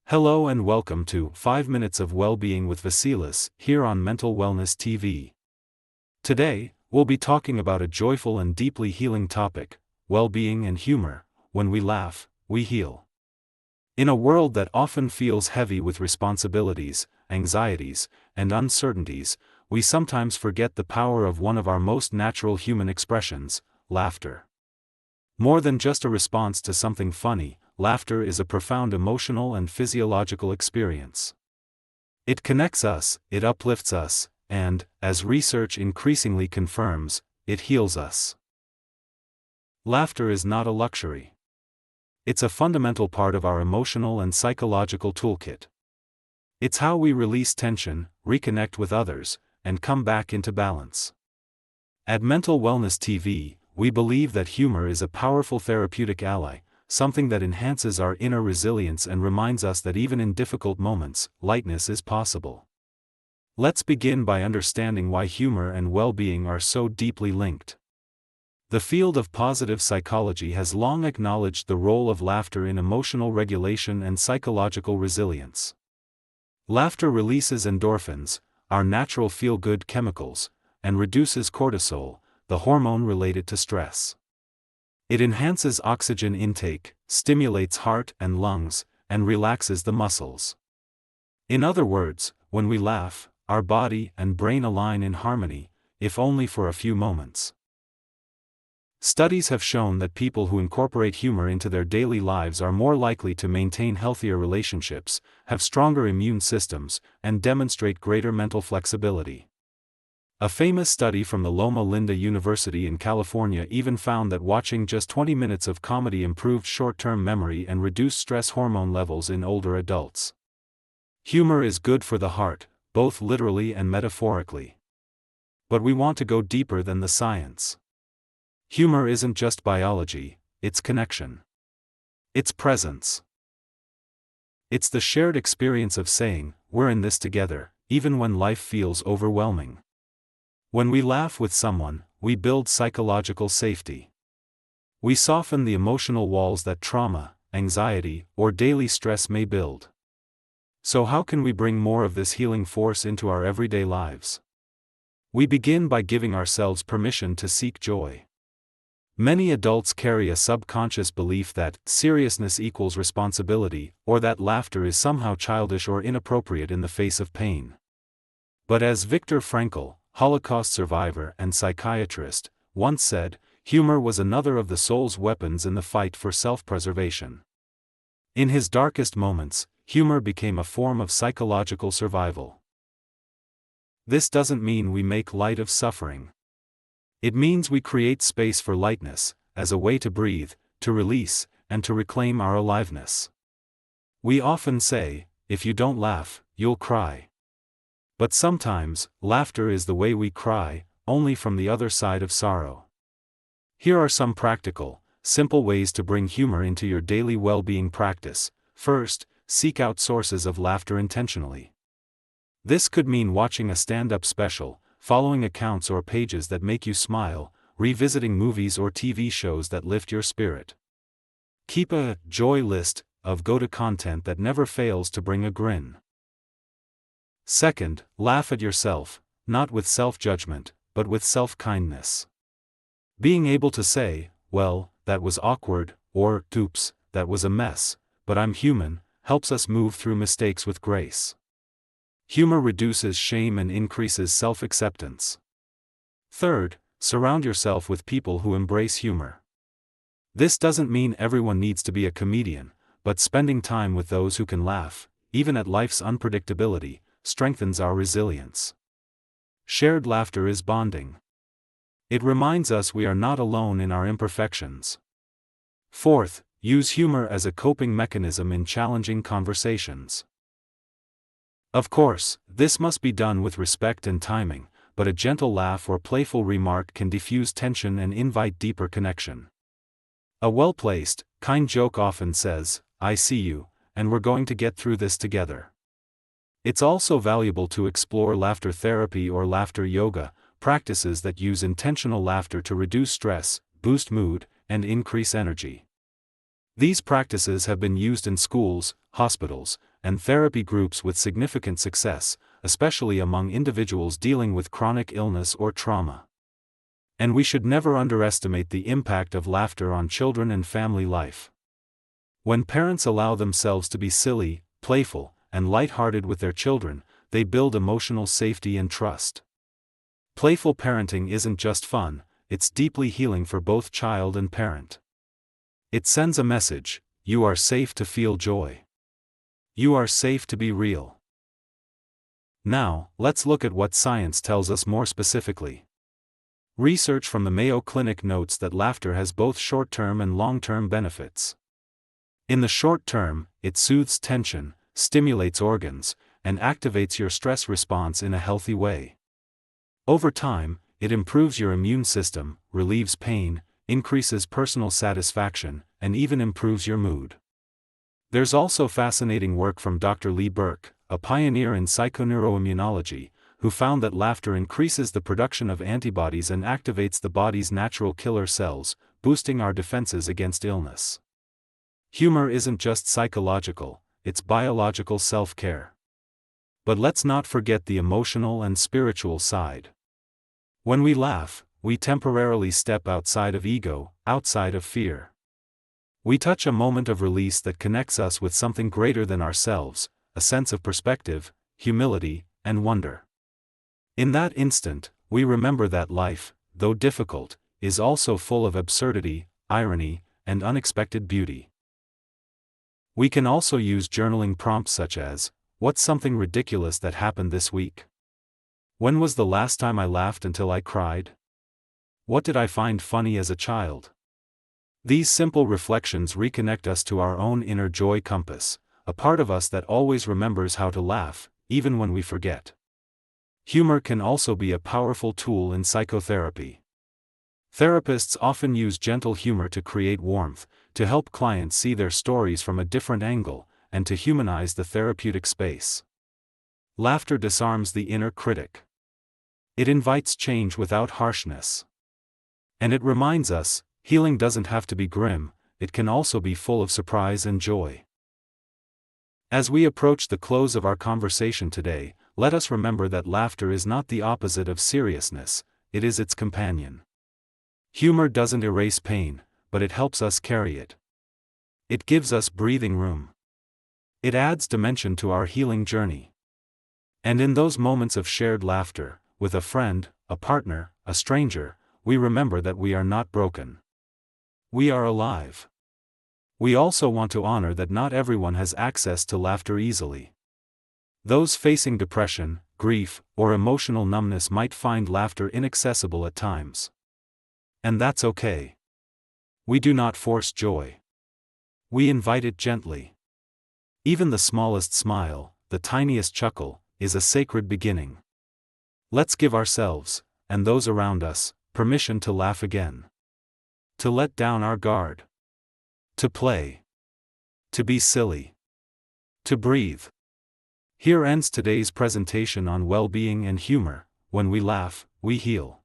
Hello and welcome to 5 Minutes of Wellbeing with Vasilis, here on Mental Wellness TV. Today, we'll be talking about a joyful and deeply healing topic, well-being and humor. When we laugh, we heal. In a world that often feels heavy with responsibilities, anxieties, and uncertainties, we sometimes forget the power of one of our most natural human expressions, laughter. More than just a response to something funny, laughter is a profound emotional and physiological experience. It connects us, it uplifts us, and, as research increasingly confirms, it heals us. Laughter is not a luxury. It's a fundamental part of our emotional and psychological toolkit. It's how we release tension, reconnect with others, and come back into balance. At Mental Wellness TV, we believe that humor is a powerful therapeutic ally, something that enhances our inner resilience and reminds us that even in difficult moments, lightness is possible. Let's begin by understanding why humor and well-being are so deeply linked. The field of positive psychology has long acknowledged the role of laughter in emotional regulation and psychological resilience. Laughter releases endorphins, our natural feel-good chemicals, and reduces cortisol, the hormone related to stress. It enhances oxygen intake, stimulates heart and lungs, and relaxes the muscles. In other words, when we laugh, our body and brain align in harmony, if only for a few moments. Studies have shown that people who incorporate humor into their daily lives are more likely to maintain healthier relationships, have stronger immune systems, and demonstrate greater mental flexibility. A famous study from the Loma Linda University in California even found that watching just 20 minutes of comedy improved short-term memory and reduced stress hormone levels in older adults. Humor is good for the heart, both literally and metaphorically. But we want to go deeper than the science. Humor isn't just biology, it's connection. It's presence. It's the shared experience of saying, "We're in this together," even when life feels overwhelming. When we laugh with someone, we build psychological safety. We soften the emotional walls that trauma, anxiety, or daily stress may build. So how can we bring more of this healing force into our everyday lives? We begin by giving ourselves permission to seek joy. Many adults carry a subconscious belief that seriousness equals responsibility, or that laughter is somehow childish or inappropriate in the face of pain. But as Viktor Frankl, Holocaust survivor and psychiatrist, once said, humor was another of the soul's weapons in the fight for self-preservation. In his darkest moments, humor became a form of psychological survival. This doesn't mean we make light of suffering. It means we create space for lightness, as a way to breathe, to release, and to reclaim our aliveness. We often say, "If you don't laugh, you'll cry." But sometimes, laughter is the way we cry, only from the other side of sorrow. Here are some practical, simple ways to bring humor into your daily well-being practice. First, seek out sources of laughter intentionally. This could mean watching a stand-up special, following accounts or pages that make you smile, revisiting movies or TV shows that lift your spirit. Keep a joy list of go-to content that never fails to bring a grin. Second, laugh at yourself, not with self-judgment, but with self-kindness. Being able to say, "Well, that was awkward," or "Oops, that was a mess, but I'm human," helps us move through mistakes with grace. Humor reduces shame and increases self-acceptance. Third, surround yourself with people who embrace humor. This doesn't mean everyone needs to be a comedian, but spending time with those who can laugh, even at life's unpredictability, strengthens our resilience. Shared laughter is bonding. It reminds us we are not alone in our imperfections. Fourth, use humor as a coping mechanism in challenging conversations. Of course, this must be done with respect and timing, but a gentle laugh or playful remark can diffuse tension and invite deeper connection. A well-placed, kind joke often says, "I see you, and we're going to get through this together." It's also valuable to explore laughter therapy or laughter yoga, practices that use intentional laughter to reduce stress, boost mood, and increase energy. These practices have been used in schools, hospitals, and therapy groups with significant success, especially among individuals dealing with chronic illness or trauma. And we should never underestimate the impact of laughter on children and family life. When parents allow themselves to be silly, playful, and lighthearted with their children, they build emotional safety and trust. Playful parenting isn't just fun, it's deeply healing for both child and parent. It sends a message: you are safe to feel joy. You are safe to be real. Now, let's look at what science tells us more specifically. Research from the Mayo Clinic notes that laughter has both short-term and long-term benefits. In the short term, it soothes tension, stimulates organs, and activates your stress response in a healthy way. Over time, it improves your immune system, relieves pain, increases personal satisfaction, and even improves your mood. There's also fascinating work from Dr. Lee Burke, a pioneer in psychoneuroimmunology, who found that laughter increases the production of antibodies and activates the body's natural killer cells, boosting our defenses against illness. Humor isn't just psychological, it's biological self-care. But let's not forget the emotional and spiritual side. When we laugh, we temporarily step outside of ego, outside of fear. We touch a moment of release that connects us with something greater than ourselves, a sense of perspective, humility, and wonder. In that instant, we remember that life, though difficult, is also full of absurdity, irony, and unexpected beauty. We can also use journaling prompts such as, "What's something ridiculous that happened this week? When was the last time I laughed until I cried? What did I find funny as a child?" These simple reflections reconnect us to our own inner joy compass, a part of us that always remembers how to laugh, even when we forget. Humor can also be a powerful tool in psychotherapy. Therapists often use gentle humor to create warmth, to help clients see their stories from a different angle, and to humanize the therapeutic space. Laughter disarms the inner critic. It invites change without harshness. And it reminds us, healing doesn't have to be grim, it can also be full of surprise and joy. As we approach the close of our conversation today, let us remember that laughter is not the opposite of seriousness, it is its companion. Humor doesn't erase pain, but it helps us carry it. It gives us breathing room. It adds dimension to our healing journey. And in those moments of shared laughter, with a friend, a partner, a stranger, we remember that we are not broken. We are alive. We also want to honor that not everyone has access to laughter easily. Those facing depression, grief, or emotional numbness might find laughter inaccessible at times. And that's okay. We do not force joy. We invite it gently. Even the smallest smile, the tiniest chuckle, is a sacred beginning. Let's give ourselves, and those around us, permission to laugh again. To let down our guard. To play. To be silly. To breathe. Here ends today's presentation on well-being and humor. When we laugh, we heal.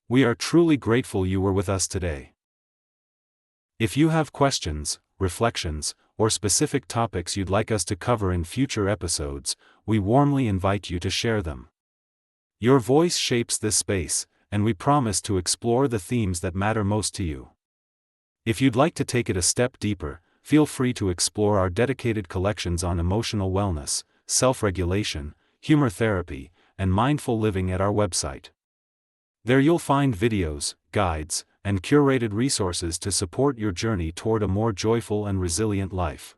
We are truly grateful you were with us today. If you have questions, reflections, or specific topics you'd like us to cover in future episodes, we warmly invite you to share them. Your voice shapes this space, and we promise to explore the themes that matter most to you. If you'd like to take it a step deeper, feel free to explore our dedicated collections on emotional wellness, self-regulation, humor therapy, and mindful living at our website. There you'll find videos, guides, and curated resources to support your journey toward a more joyful and resilient life.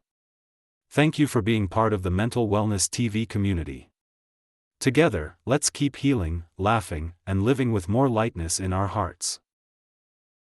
Thank you for being part of the Mental Wellness TV community. Together, let's keep healing, laughing, and living with more lightness in our hearts.